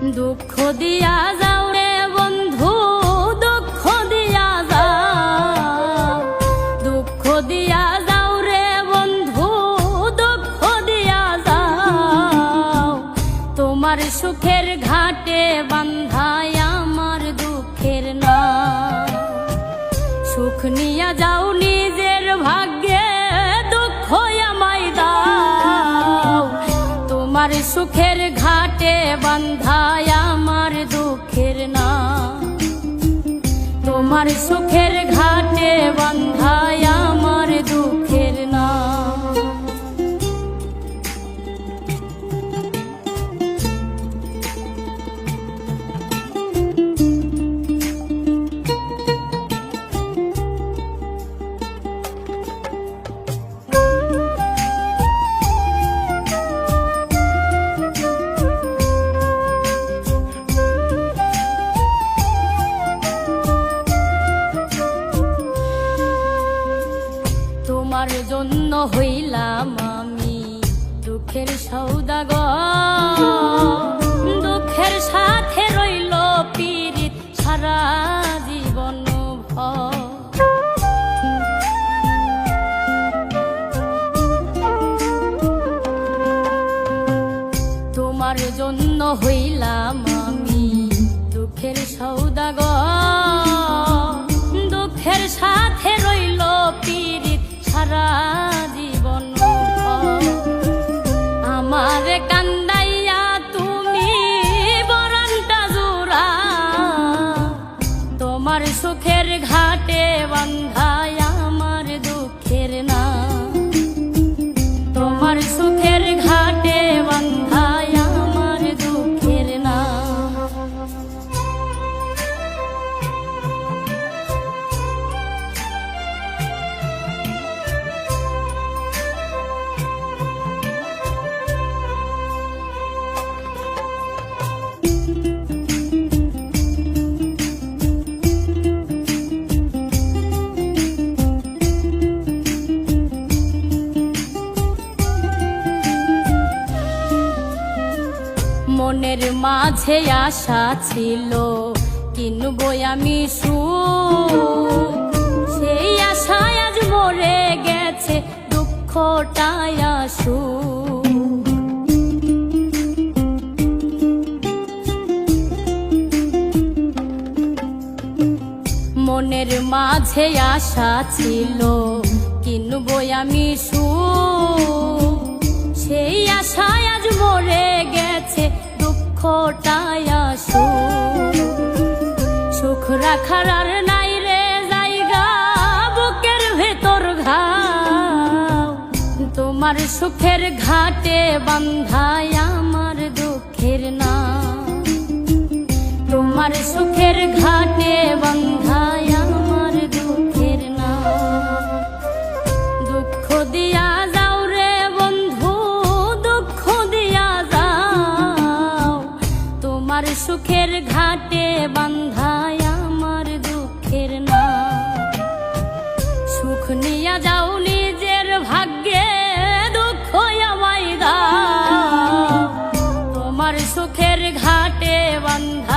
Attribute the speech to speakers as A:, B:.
A: দুঃখ দিয়া যাও রে বন্ধু, দুঃখ দিয়া যাও, দুঃখ দিয়া যাও রে বন্ধু, দুঃখ দিয়া যাও। তোমার সুখের ঘাটে বান্ধায় আমার দুঃখের নাও। সুখ নিয়া যাও নিজের ভাগ্যে, দুঃখ আমায় দাও। তোমার সুখের ঘাটে বান্ধায় আমার দুঃখের নাও। তোমার সুখের ঘাটে বান্ধায় আমার দুঃখের নাও। তোমার জন্য হইলাম আমি দুঃখের সওদাগর, দুঃখের সাথে রইল পীড়িত সারা জীবন ভর। তোমার জন্য হইলাম আমি দুঃখের সওদাগর, দুঃখের সাথে রইল পীড়িত সারা জীবন ভর। আমার কান্দাইয়া তুমি বরণটা জোড়াও। তোমার সুখের ঘাটে বান্ধায় আমার দুঃখের নাও। তোমার সুখের ঘাটে বান্ধায় আমার দুঃখের নাও। মনের মাঝে আশা ছিল কিনবো আমি সুখ, সেই আশায় আজ মরে গেছে দুঃখটাই আসুক। মনের মাঝে আশা ছিল কিনবো আমি সুখ, সেই আশায় আজ মরে গেছে দুঃখটাই আসুক। সুখ রাখার আর নাই রে জায়গা বুকের ভেতর ঘাও। তোমার সুখের ঘাটে বান্ধায় আমার দুঃখের নাও। তোমার সুখের ঘাটে বান্ধায় আমার দুঃখের নাও। দুঃখ দিয়া যাও রে বন্ধু, দুঃখ দিয়া যাও। তোমার সুখের ঘাটে বান্ধায় আমার দুঃখের নাও। সুখ নিয়া যাও নিজের ভাগ্যে, দুঃখ আমায় দাও। তোমার সুখের ঘাটে বান্ধায়